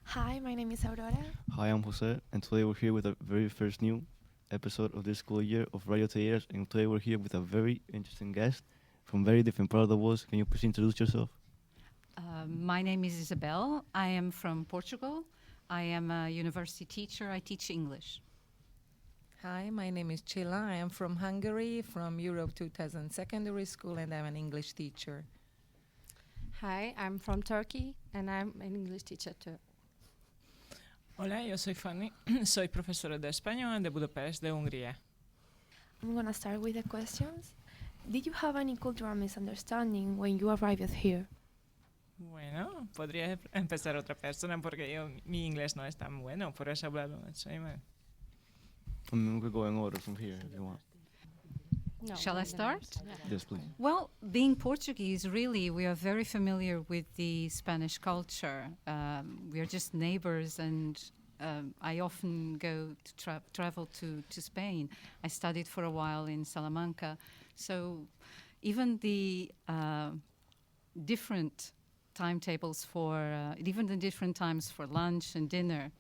Hi, my name is Aurora. Hi, I'm Jose, and today we're here with our very first new episode of this school year of Radio Telleiras, and today we're here with a very interesting guest from very different part of the world. Can you please introduce yourself? My name is Isabel. I am from Portugal. I am a university teacher. I teach English. Hi, my name is Chila. I am from Hungary, from Europe 2000 Secondary School, and I'm an English teacher. Hi, I'm from Turkey, and I'm an English teacher too. Hola, yo soy Fanny, soy profesora de español de Budapest, de Hungría. I'm going to start with the questions. Did you have any cultural misunderstanding when you arrived here? Bueno, podría empezar otra persona porque mi inglés no es tan bueno, por eso hablo español. I mean, we could go in order from here if you want. No, Shall I start? Yes, please. Well, being Portuguese, really, we are very familiar with the Spanish culture. We are just neighbors, and I often go to travel to Spain. I studied for a while in Salamanca. So even the different timetables even the different times for lunch and dinner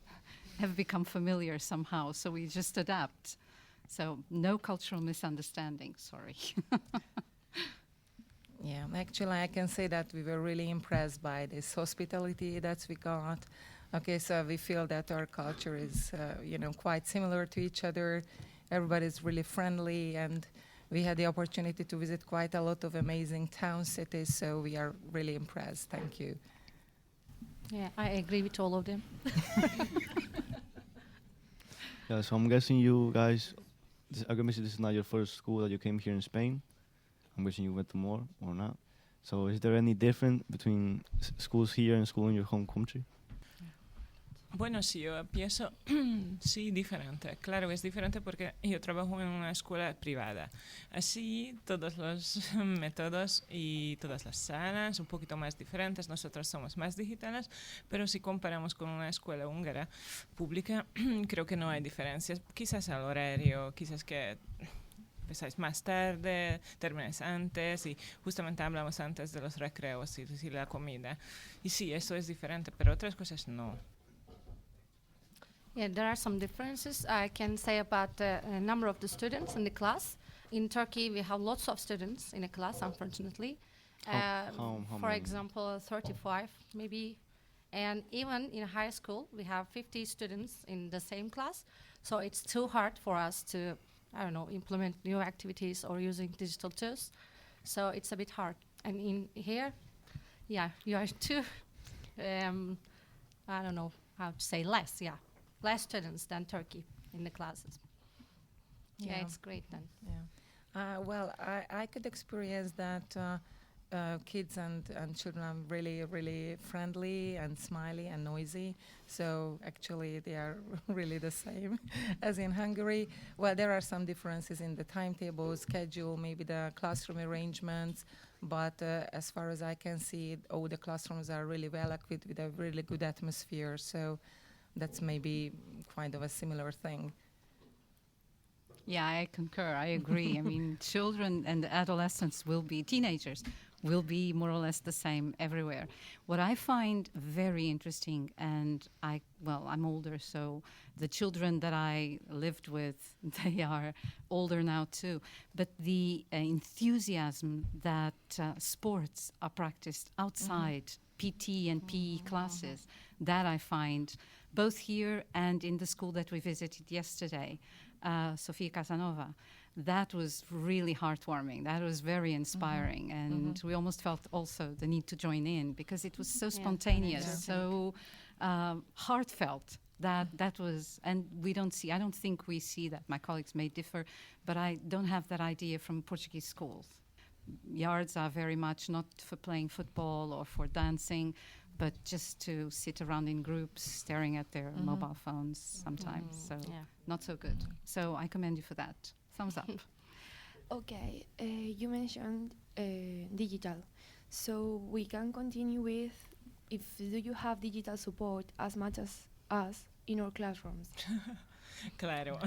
have become familiar somehow. So we just adapt. So no cultural misunderstanding, sorry. Yeah, actually, I can say that we were really impressed by this hospitality that we got. Okay, so we feel that our culture is, quite similar to each other. Everybody's really friendly, and we had the opportunity to visit quite a lot of amazing town cities, so we are really impressed. Thank you. Yeah, I agree with all of them. Yeah, so I'm guessing you guys, this is not your first school that you came here in Spain. I'm guessing you went to more or not. So is there any difference between schools here and school in your home country? Bueno, si yo pienso, sí, diferente. Claro, es diferente porque yo trabajo en una escuela privada. Así, todos los métodos y todas las salas un poquito más diferentes. Nosotros somos más digitales, pero si comparamos con una escuela húngara pública, creo que no hay diferencias. Quizás al horario, quizás que empezáis más tarde, termináis antes, y justamente hablamos antes de los recreos y la comida. Y sí, eso es diferente, pero otras cosas no. Yeah, there are some differences I can say about the number of the students in the class. In Turkey, we have lots of students in a class, unfortunately. How For many? example, 35 maybe. And even in high school, we have 50 students in the same class. So it's too hard for us to, implement new activities or using digital tools. So it's a bit hard. And in here, yeah, you are too, I don't know how to say less, yeah. Less students than Turkey in the classes. Yeah, it's great then. Yeah. Well, I could experience that kids and children are really, really friendly and smiley and noisy. So actually they are really the same as in Hungary. Well, there are some differences in the timetable, schedule, maybe the classroom arrangements. But as far as I can see, all the classrooms are really well equipped with a really good atmosphere. So that's maybe kind of a similar thing. Yeah, I concur. I agree. I mean, children and adolescents teenagers will be more or less the same everywhere. What I find very interesting, and I'm older, so the children that I lived with, they are older now too, but the enthusiasm that sports are practiced outside PT and PE classes, that I find both here and in the school that we visited yesterday, Sofia Casanova. That was really heartwarming. That was very inspiring. And we almost felt also the need to join in because it was so spontaneous, so heartfelt. That was, and I don't think we see that. My colleagues may differ, but I don't have that idea from Portuguese schools. Yards are very much not for playing football or for dancing, but just to sit around in groups staring at their mobile phones sometimes. So not so good. So I commend you for that. Thumbs up. Okay, you mentioned digital. So we can continue with, do you have digital support as much as us in our classrooms? Claro,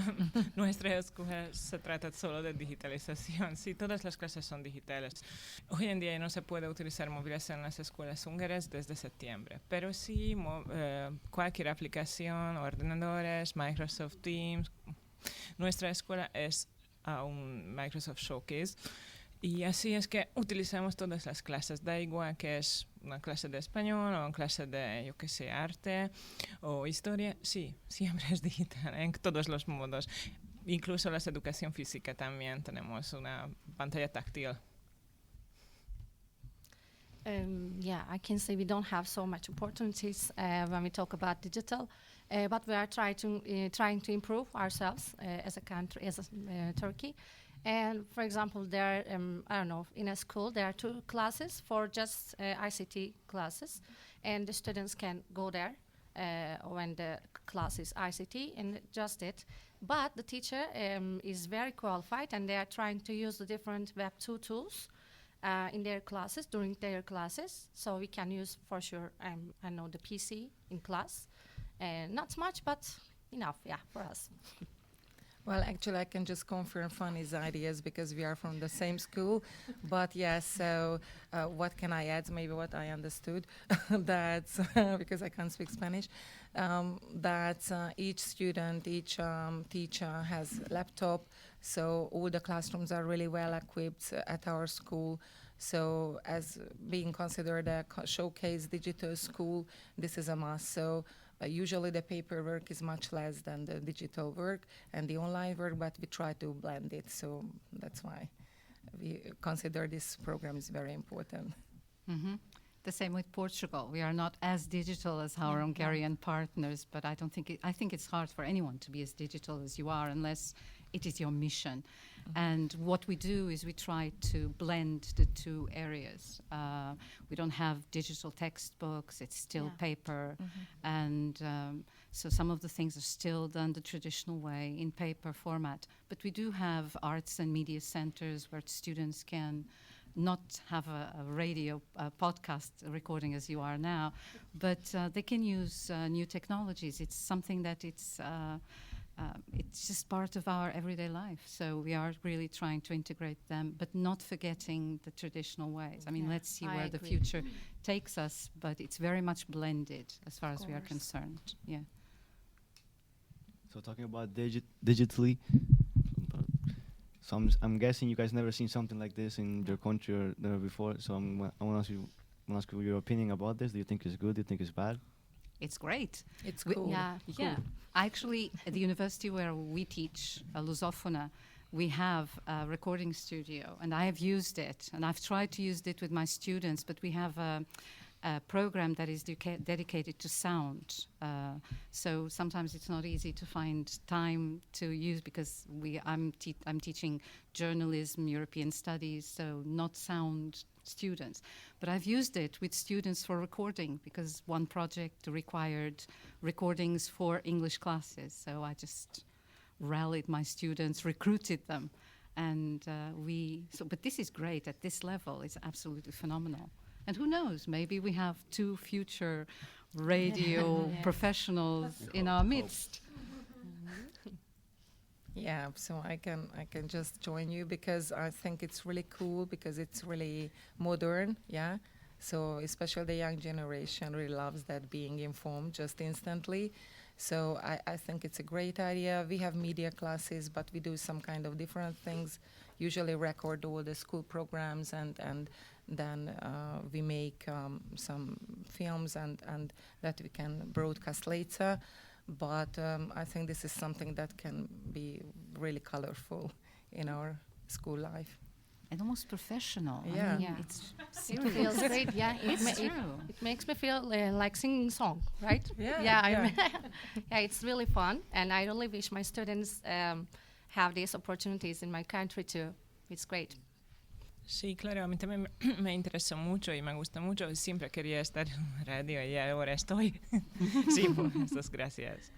nuestra escuela se trata solo de digitalización. Sí, todas las clases son digitales. Hoy en día no se puede utilizar móviles en las escuelas húngaras desde septiembre, pero sí cualquier aplicación, ordenadores, Microsoft Teams. Nuestra escuela es un Microsoft Showcase y así es que utilizamos todas las clases. Da igual que es una clase de español o una clase de, yo qué sé, arte o historia. Sí, siempre es digital en todos los modos. Incluso la educación física también tenemos una pantalla táctil. Yeah, I can say we don't have so much opportunities when we talk about digital, but we are trying to improve ourselves as a country, as Turkey. And for example, there, I don't know, in a school there are 2 classes for just ICT classes, and the students can go there when the class is ICT and just it. But the teacher is very qualified, and they are trying to use the different Web2 tools in their classes, during their classes. So we can use, for sure, I know the PC in class. Not much, but enough, yeah, for us. Well, actually, I can just confirm Fanny's ideas because we are from the same school. But yes, so what can I add? Maybe what I understood, that's because I can't speak Spanish, that each student, each teacher has a laptop. So all the classrooms are really well equipped at our school. So as being considered a showcase digital school, this is a must. So usually the paperwork is much less than the digital work and the online work, but we try to blend it. So that's why we consider this program is very important. Mm-hmm. The same with Portugal. We are not as digital as our Hungarian partners, but I think it's hard for anyone to be as digital as you are unless it is your mission. And what we do is we try to blend the 2 areas. We don't have digital textbooks, it's still paper. And so some of the things are still done the traditional way in paper format. But we do have arts and media centers where students can not have a radio podcast recording as you are now, but they can use new technologies. It's something that it's just part of our everyday life. So we are really trying to integrate them, but not forgetting the traditional ways. I mean, let's see where the future takes us, but it's very much blended as far as we are concerned. Yeah. So talking about digitally, so I'm guessing you guys never seen something like this in your country or never before. So I want to ask you your opinion about this. Do you think it's good? Do you think it's bad? It's great. It's cool. Yeah. Actually, at the university where we teach Lusophona, we have a recording studio, and I have used it, and I've tried to use it with my students, but we have a program that is dedicated to sound. So sometimes it's not easy to find time to use because I'm teaching journalism, European studies, so not sound students. But I've used it with students for recording because one project required recordings for English classes. So I just rallied my students, recruited them, and but this is great at this level. It's absolutely phenomenal. And who knows, maybe we have 2 future radio professionals in our midst. Yeah, so I can just join you because I think it's really cool because it's really modern, yeah. So especially the young generation really loves that being informed just instantly. So I think it's a great idea. We have media classes, but we do some kind of different things. Usually record all the school programs and then we make some films and that we can broadcast later. But I think this is something that can be really colorful in our school life. And almost professional. Yeah. I mean, it's It serious. feels great, yeah. It's true. It makes me feel like singing song, right? Yeah, Yeah, yeah. Yeah, it's really fun, and I really wish my students have these opportunities in my country too. It's great. Sí, claro, a mí también me interesó mucho y me gusta mucho. Siempre quería estar en la radio y ahora estoy. Sí, pues, muchas gracias.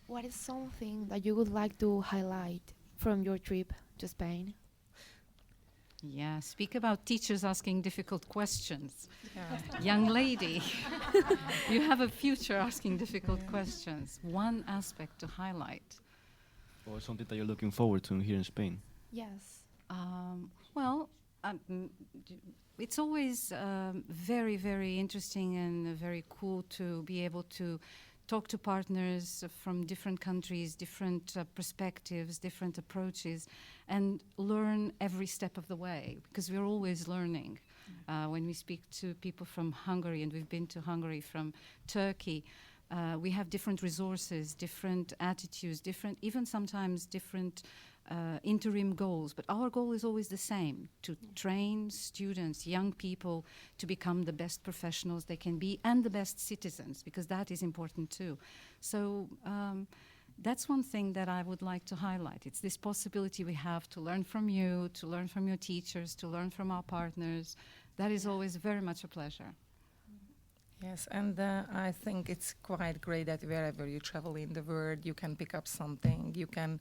What is something that you would like to highlight from your trip to Spain? Yeah, speak about teachers asking difficult questions. Yeah. Young lady, you have a future asking difficult questions. One aspect to highlight. Or something that you're looking forward to here in Spain? Yes. Well, it's always very, very interesting and very cool to be able to talk to partners from different countries, different perspectives, different approaches, and learn every step of the way, because we're always learning. When we speak to people from Hungary, and we've been to Hungary, from Turkey, we have different resources, different attitudes, different, even sometimes different interim goals, but our goal is always the same: to train students, young people, to become the best professionals they can be and the best citizens, because that is important too. So that's one thing that I would like to highlight. It's this possibility we have to learn from you, to learn from your teachers, to learn from our partners. That is always very much a pleasure. Yes, and I think it's quite great that wherever you travel in the world, you can pick up something. You can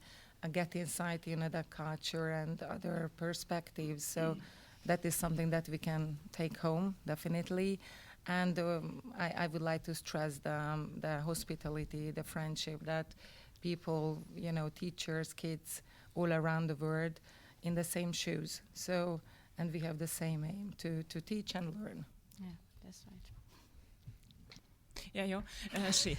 get insight in other culture and other perspectives. So that is something that we can take home, definitely. And I would like to stress the hospitality, the friendship that people, teachers, kids, all around the world in the same shoes. So, and we have the same aim to teach and learn. Yeah, that's right. Ya yo, sí.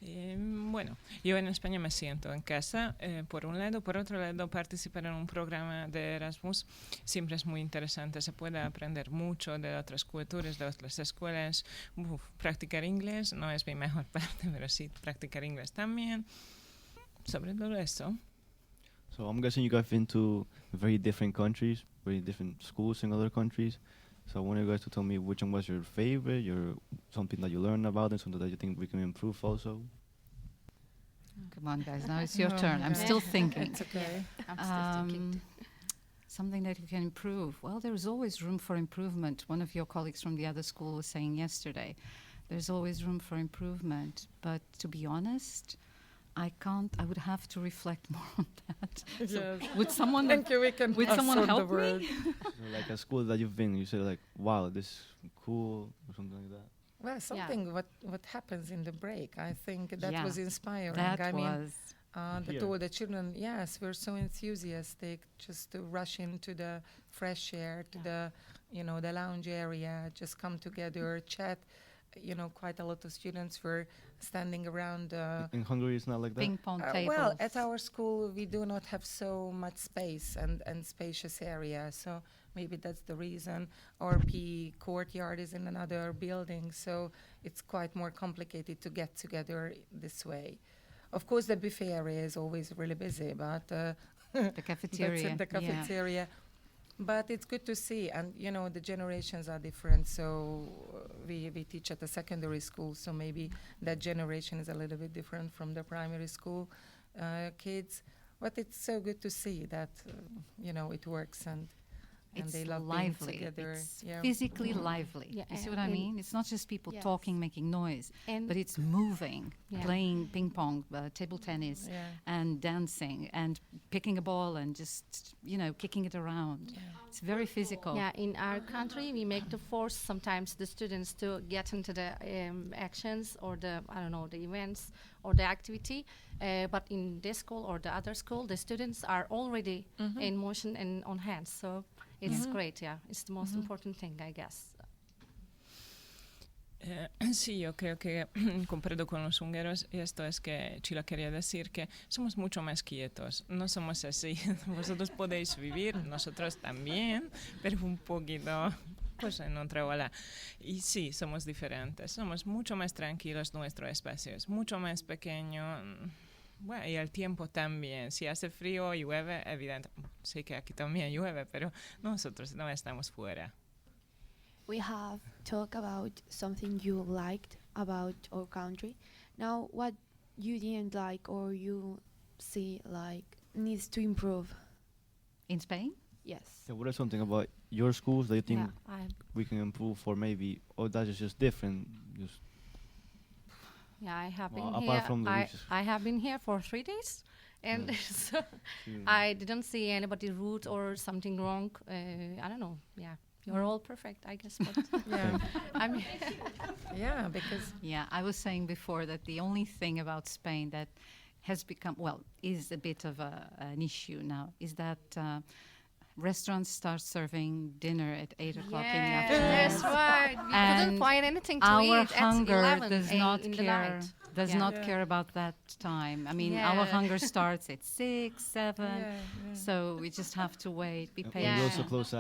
Bueno, yo en España me siento en casa, por un lado. Por otro lado, participar en un programa de Erasmus siempre es muy interesante. Se puede aprender mucho de otras culturas, de otras escuelas. Practicar inglés no es mi mejor parte, pero sí, practicar inglés también. Sobre todo esto. So I'm guessing you guys been to very different countries, very different schools in other countries. So I want you guys to tell me which one was your favorite, something that you learned about, and something that you think we can improve also. Come on, guys, now it's your turn. I'm still thinking. It's okay. I'm still thinking. Something that you can improve. Well, there's always room for improvement. One of your colleagues from the other school was saying yesterday, there's always room for improvement. But to be honest, I would have to reflect more on that. So Yes. would someone Thank you. We can would pass someone on the help me? word. So like a school that you've been, you said like, wow, this is cool, or something like that. Well, something what happens in the break. I think that Yeah, was inspiring. That I mean, was that all the children, yes, were so enthusiastic just to rush into the fresh air, to the lounge area, just come together, chat. Quite a lot of students were standing around. In Hungary, it's not like that. ping pong tables. Well, at our school, we do not have so much space and spacious area, so maybe that's the reason. Our PE courtyard is in another building, so it's quite more complicated to get together this way. Of course, the buffet area is always really busy, but the that's cafeteria. it, the yeah. cafeteria. But it's good to see, and the generations are different. So we teach at a secondary school, so maybe that generation is a little bit different from the primary school kids. But it's so good to see that it works and It's they love lively. being together. It's Yeah. physically lively. Yeah, You see what I and- mean? It's not just people Yes. talking, making noise, And but it's moving, Yeah. playing ping pong, table tennis, Yeah. and dancing, and picking a ball and just kicking it around. It's very physical. yeah, in our country, we make the force sometimes the students to get into the actions or the events or the activity. But in this school or the other school, the students are already in motion and on hands. So it's great. Yeah, it's the most important thing, I guess. Sí, yo creo que comparado con los húngaros, esto es que Chila quería decir que somos mucho más quietos, no somos así. Vosotros podéis vivir, nosotros también, pero un poquito pues en otra ola. Y sí, somos diferentes, somos mucho más tranquilos, nuestro espacio es mucho más pequeño. Bueno, y el tiempo también. Si hace frío y llueve, evidente. Sé que aquí también llueve, pero nosotros no estamos fuera. We have talked about something you liked about our country. Now, what you didn't like or you see like needs to improve? In Spain? Yes. Yeah, what is something about your schools that you think Yeah, we can improve, or maybe, that is just different? Just I have Well, been apart here. from the I, reaches. I have been here for 3 days, and so I didn't see anybody rude or something wrong. I don't know. Yeah, you're all perfect, I guess. But Yeah. I mean, Yeah, because Yeah, I was saying before that the only thing about Spain that has become, well, is a bit of an issue now, is that restaurants start serving dinner at 8 o'clock in the afternoon. that's right. We And couldn't find anything to Our eat hunger at 11 does not in the care. night. Does Yeah. not Yeah. care about that time. I mean, our Yeah. hunger starts at 6, 7, yeah. so we just have to wait, be And patient. we also Yeah. close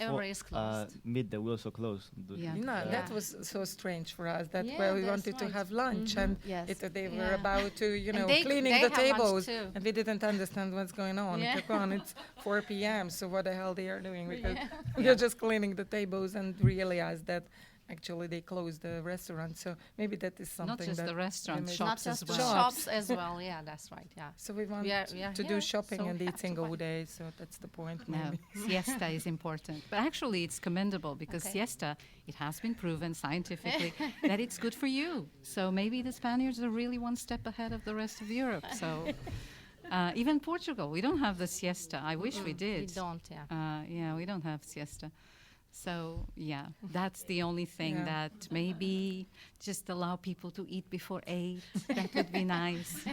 Everybody is closed. midday. We also close. Yeah. No, Yeah. that was so strange for us. That Yeah, where we that's wanted to right. have lunch, and Yes. they were Yeah. about to, And cleaning they the have lunch tables, too. and we didn't understand what's going on. Yeah. Come on, it's 4 p.m. So what the hell they are doing? Because we're just cleaning the tables and realized that actually they closed the restaurant. So maybe that is something Not just that the restaurant, maybe- shops Not just as the well. shops as well. Yeah, that's right. Yeah. So we want We are to do here, shopping so and we have eating to all find- day. So that's the point. No, Maybe. siesta is important. But actually, it's commendable because Okay. siesta, it has been proven scientifically that it's good for you. So maybe the Spaniards are really one step ahead of the rest of Europe. So even Portugal, we don't have the siesta. I wish we did. We don't. Yeah. Yeah, we don't have siesta. So, yeah, that's the only thing Yeah. that maybe just allow people to eat before 8. That would be nice.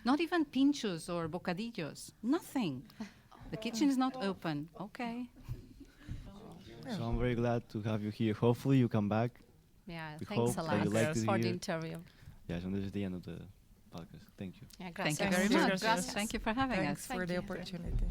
Not even pinchos or bocadillos. Nothing. The kitchen is not open. Okay. So I'm very glad to have you here. Hopefully you come back. Yeah. We Thanks hope a that you lot like to for the hear- interview. Yes, and this is the end of the podcast. Thank you. Yeah, Thank you gracias. very Thank you. much. Gracias. Thank you for having Thanks us. for Thank the you. opportunity.